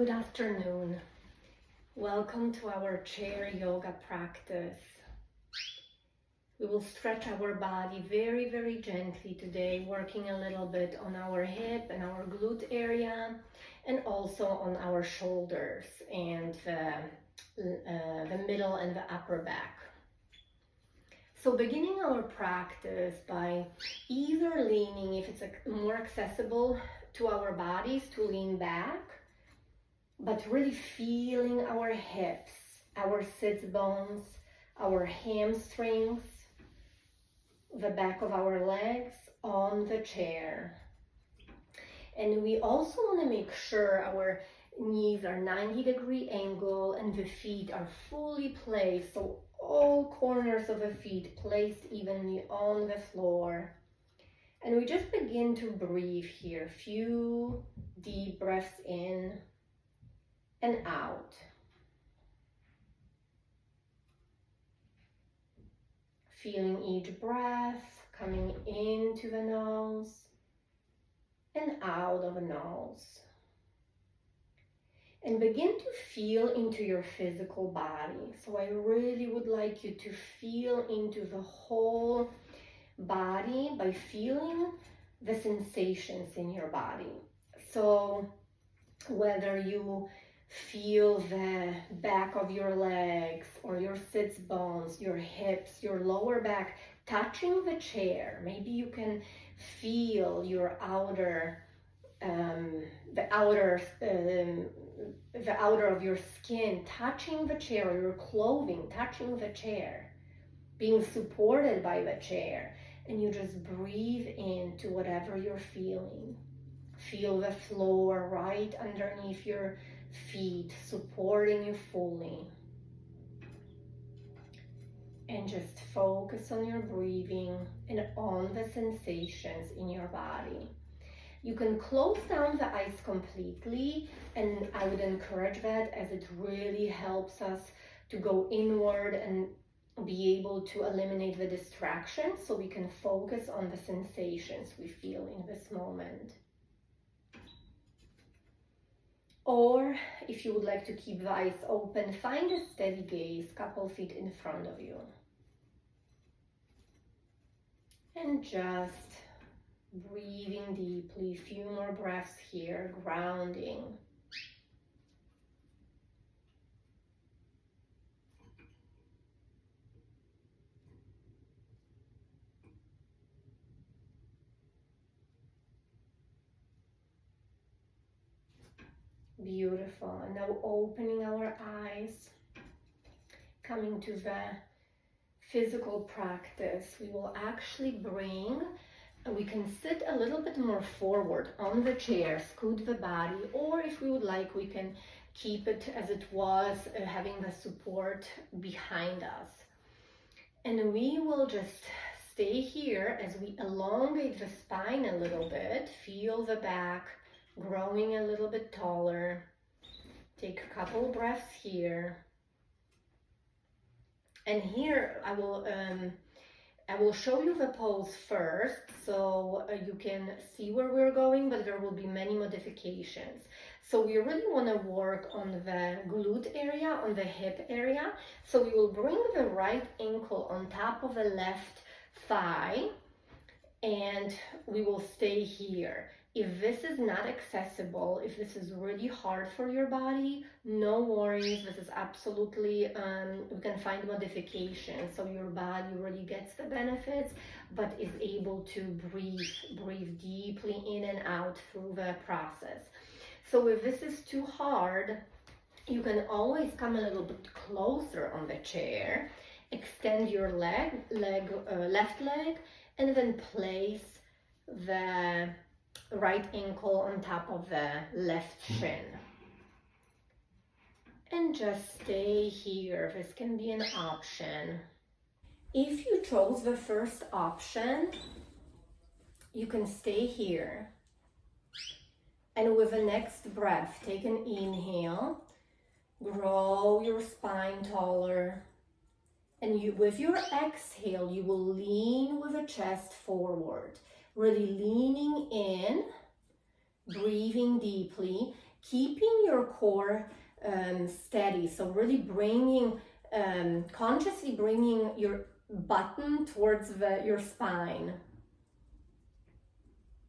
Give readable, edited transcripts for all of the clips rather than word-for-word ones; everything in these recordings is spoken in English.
Good afternoon. Welcome to our chair yoga practice. We will stretch our body very, very gently today, working a little bit on our hip and our glute area, and also on our shoulders and the middle and the upper back. So beginning our practice by either leaning, if it's more accessible to our bodies, to lean back, but really feeling our hips, our sits bones, our hamstrings, the back of our legs on the chair. And we also want to make sure our knees are 90-degree angle and the feet are fully placed, so all corners of the feet placed evenly on the floor. And we just begin to breathe here. Few deep breaths in and out. Feeling each breath coming into the nose and out of the nose. And begin to feel into your physical body. So I really would like you to feel into the whole body by feeling the sensations in your body. So whether you feel the back of your legs or your sits bones, your hips, your lower back touching the chair. Maybe you can feel your the outer of your skin touching the chair, or your clothing touching the chair, being supported by the chair. And you just breathe into whatever you're feeling. Feel the floor right underneath your feet, supporting you fully. And just focus on your breathing and on the sensations in your body. You can close down the eyes completely, and I would encourage that, as it really helps us to go inward and be able to eliminate the distractions, so we can focus on the sensations we feel in this moment. Or if you would like to keep the eyes open, find a steady gaze a couple feet in front of you. And just breathing deeply, a few more breaths here, grounding. Beautiful. And now opening our eyes, coming to the physical practice. We will actually we can sit a little bit more forward on the chair, scoot the body, or if we would like, we can keep it as it was, having the support behind us. And we will just stay here as we elongate the spine a little bit, feel the back growing a little bit taller. Take a couple breaths here. And here I will show you the pose first, so you can see where we're going, but there will be many modifications. So we really want to work on the glute area, on the hip area. So we will bring the right ankle on top of the left thigh, and we will stay here. If this is not accessible, if this is really hard for your body, no worries. This is absolutely, we can find modifications so your body really gets the benefits, but is able to breathe deeply in and out through the process. So if this is too hard, you can always come a little bit closer on the chair, extend your left leg, and then place the right ankle on top of the left shin. And just stay here. This can be an option. If you chose the first option, you can stay here. And with the next breath, take an inhale, grow your spine taller. And with your exhale, you will lean with the chest forward. Really leaning in, breathing deeply. keeping your core steady. So really bringing, consciously bringing your button towards your spine.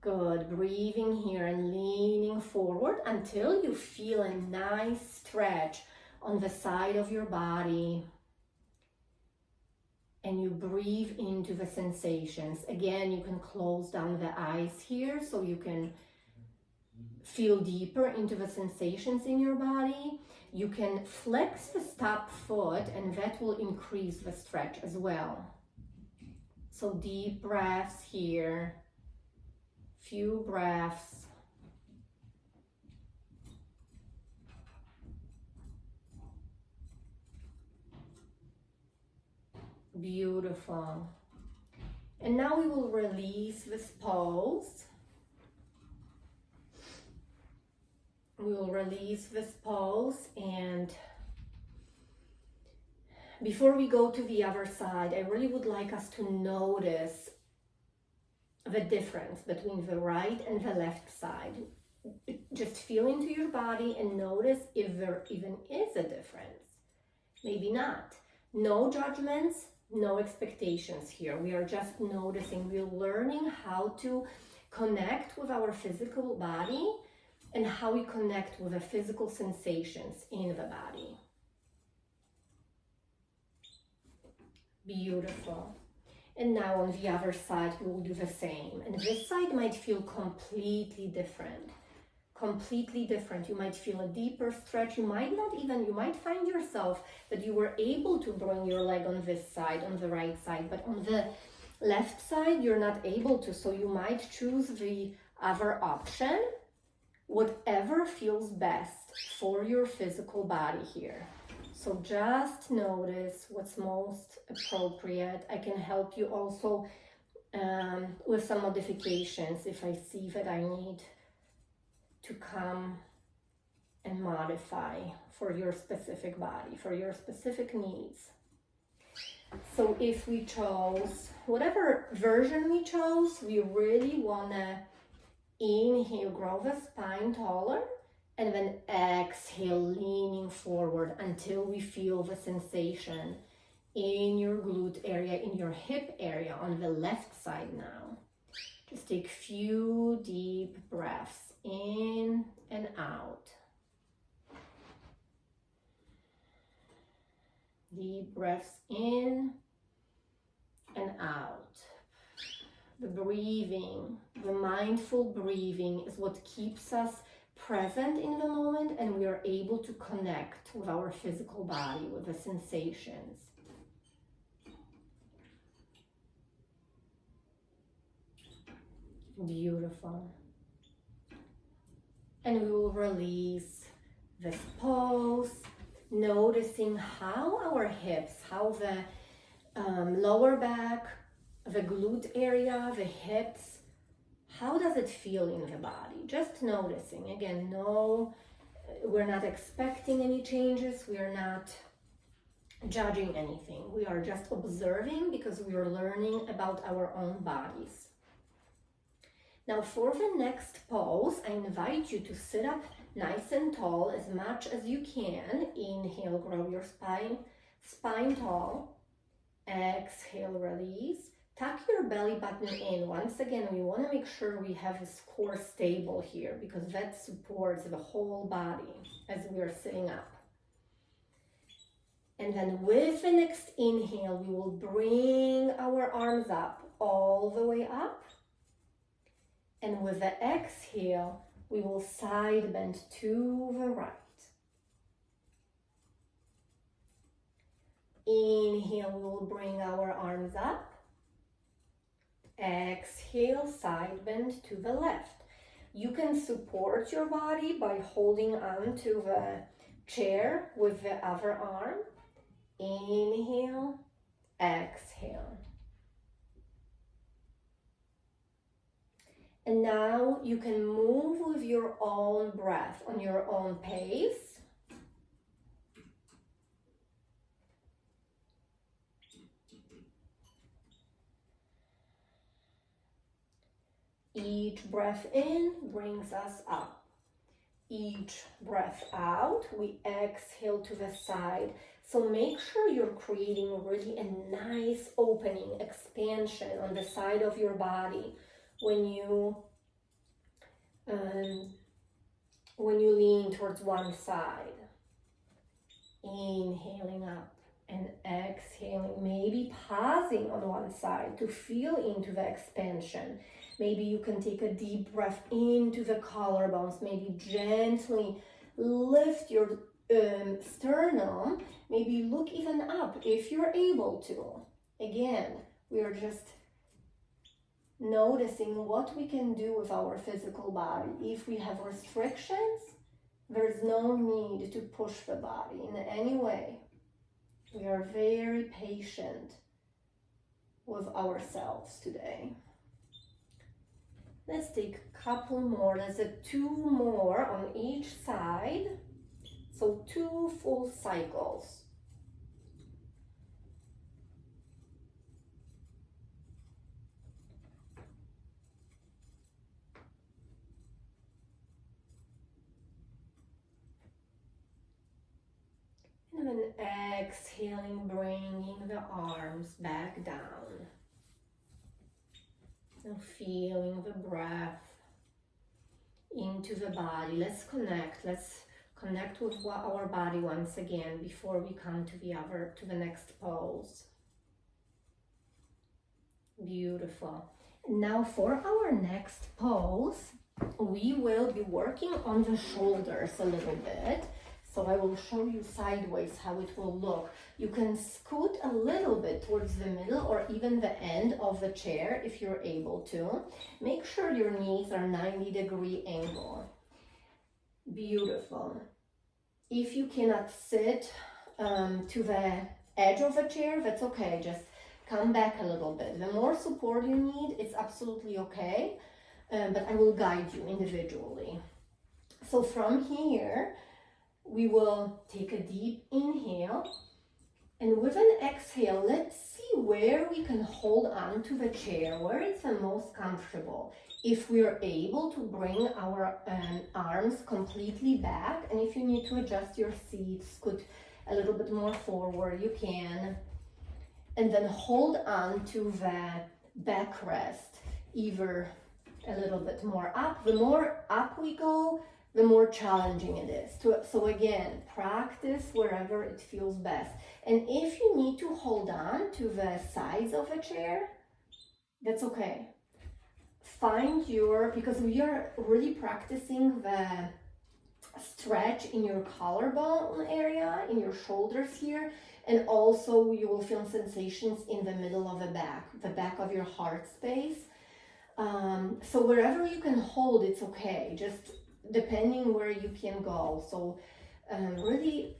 Good. Breathing here and leaning forward until you feel a nice stretch on the side of your body. And you breathe into the sensations. Again, you can close down the eyes here so you can feel deeper into the sensations in your body. You can flex the top foot and that will increase the stretch as well. So deep breaths here, few breaths. Beautiful. And now we will release this pose. We will release this pose, and before we go to the other side, I really would like us to notice the difference between the right and the left side. Just feel into your body and notice if there even is a difference. Maybe not. No judgments, no expectations here. We are just noticing. We're learning how to connect with our physical body and how we connect with the physical sensations in the body. Beautiful. And now on the other side, we will do the same. And this side might feel completely different. Completely different. You might feel a deeper stretch. You might find yourself that you were able to bring your leg on this side, on the right side, but on the left side, you're not able to. So you might choose the other option, whatever feels best for your physical body here. So just notice what's most appropriate. I can help you also with some modifications if I see that I need to come and modify for your specific body, for your specific needs. So if we chose, whatever version we chose, we really wanna inhale, grow the spine taller, and then exhale, leaning forward until we feel the sensation in your glute area, in your hip area on the left side now. Just take few deep breaths in and out. Deep breaths in and out. The breathing, the mindful breathing is what keeps us present in the moment, and we are able to connect with our physical body, with the sensations. Beautiful. And we will release this pose, noticing how our hips, how the lower back, the glute area, the hips, how does it feel in the body? Just noticing. Again, no, we're not expecting any changes. We are not judging anything. We are just observing because we are learning about our own bodies. Now for the next pose, I invite you to sit up nice and tall as much as you can. Inhale, grow your spine tall. Exhale, release. Tuck your belly button in. Once again, we want to make sure we have this core stable here because that supports the whole body as we are sitting up. And then with the next inhale, we will bring our arms up, all the way up. And with the exhale, we will side bend to the right. Inhale, we will bring our arms up. Exhale, side bend to the left. You can support your body by holding on to the chair with the other arm. Inhale, exhale. And now you can move with your own breath on your own pace. Each breath in brings us up. each breath out, we exhale to the side. So make sure you're creating really a nice opening, expansion on the side of your body when you lean towards one side. Inhaling up and exhaling, maybe pausing on one side to feel into the expansion. Maybe you can take a deep breath into the collarbones, maybe gently lift your sternum, maybe look even up if you're able to. Again, we are just noticing what we can do with our physical body. If we have restrictions, there's no need to push the body in any way. We are very patient with ourselves today. Let's take a couple more. There's 2 more on each side. So 2 full cycles. And then exhaling, bringing the arms back down. And feeling the breath into the body. Let's connect with our body once again before we come to the next pose. Beautiful. Now for our next pose, we will be working on the shoulders a little bit. So I will show you sideways how it will look. You can scoot a little bit towards the middle or even the end of the chair if you're able to. Make sure your knees are 90-degree angle. Beautiful. If you cannot sit to the edge of a chair, that's okay. Just come back a little bit. The more support you need, it's absolutely okay. But I will guide you individually. So from here, we will take a deep inhale, and with an exhale, let's see where we can hold on to the chair, where it's the most comfortable. If we're able to bring our arms completely back, and if you need to adjust your seat, scoot a little bit more forward, you can. And then hold on to the backrest, either a little bit more up. The more up we go, the more challenging it is. So again, practice wherever it feels best. And if you need to hold on to the sides of a chair, that's okay. Because we are really practicing the stretch in your collarbone area, in your shoulders here, and also you will feel sensations in the middle of the back of your heart space. So wherever you can hold, it's okay. Just depending where you can go. So really,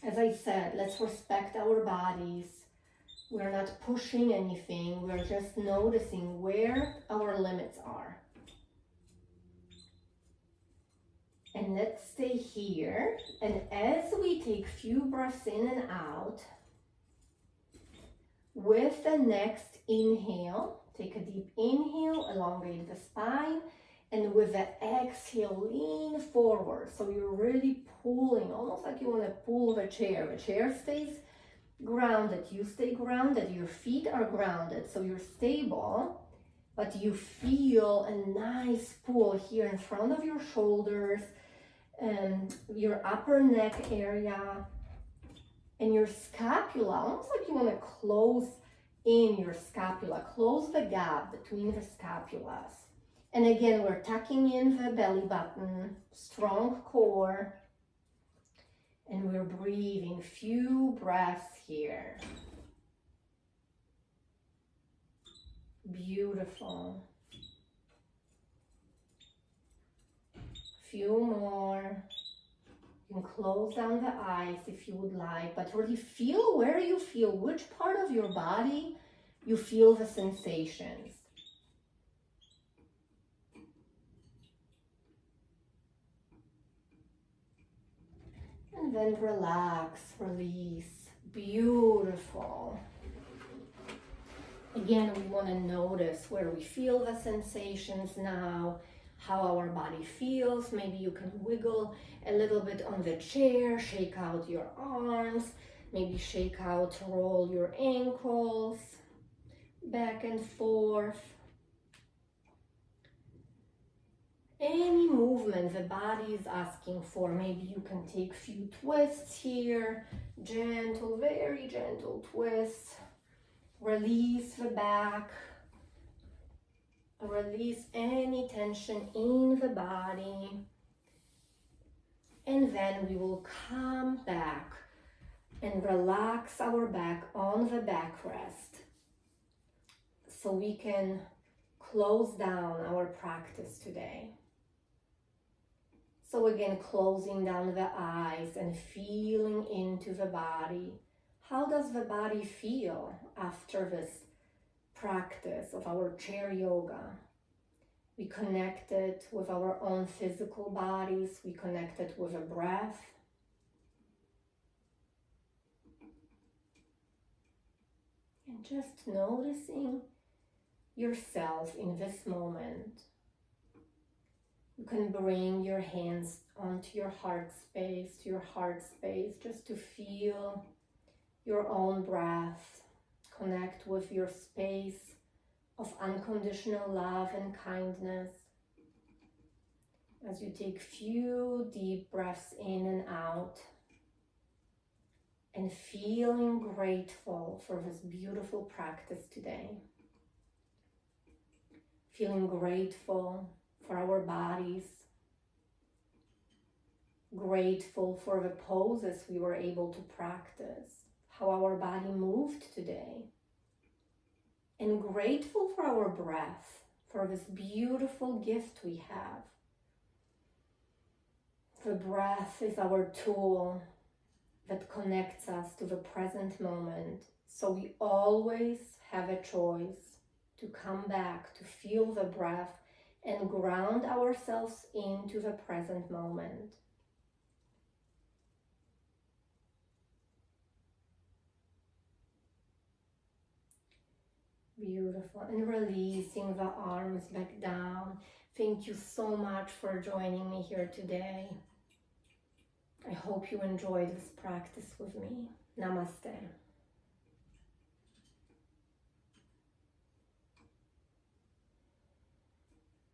as I said, let's respect our bodies. We're not pushing anything. We're just noticing where our limits are. And let's stay here. And as we take few breaths in and out, with the next inhale, take a deep inhale, elongate the spine. And with the exhale, lean forward. So you're really pulling, almost like you want to pull the chair. The chair stays grounded. You stay grounded. Your feet are grounded. So you're stable, but you feel a nice pull here in front of your shoulders, and your upper neck area, and your scapula. Almost like you want to close in your scapula. Close the gap between the scapulas. And again, we're tucking in the belly button, strong core, and we're breathing few breaths here. Beautiful. Few more. You can close down the eyes if you would like, but really feel where you feel, which part of your body you feel the sensations. And then relax, release. Beautiful. Again, we want to notice where we feel the sensations now, how our body feels. Maybe you can wiggle a little bit on the chair, shake out your arms, maybe shake out, roll your ankles back and forth. Any movement the body is asking for. Maybe you can take a few twists here, gentle, very gentle twists. Release the back, release any tension in the body, and then we will come back and relax our back on the backrest so we can close down our practice today. So again, closing down the eyes and feeling into the body. How does the body feel after this practice of our chair yoga? We connected with our own physical bodies. We connected with the breath. And just noticing yourself in this moment. You can bring your hands onto your heart space, just to feel your own breath. Connect with your space of unconditional love and kindness. As you take few deep breaths in and out, and feeling grateful for this beautiful practice today. Feeling grateful for our bodies, grateful for the poses we were able to practice, how our body moved today, and grateful for our breath, for this beautiful gift we have. The breath is our tool that connects us to the present moment, so we always have a choice to come back, to feel the breath and ground ourselves into the present moment. Beautiful. And releasing the arms back down. Thank you so much for joining me here today. I hope you enjoyed this practice with me. Namaste.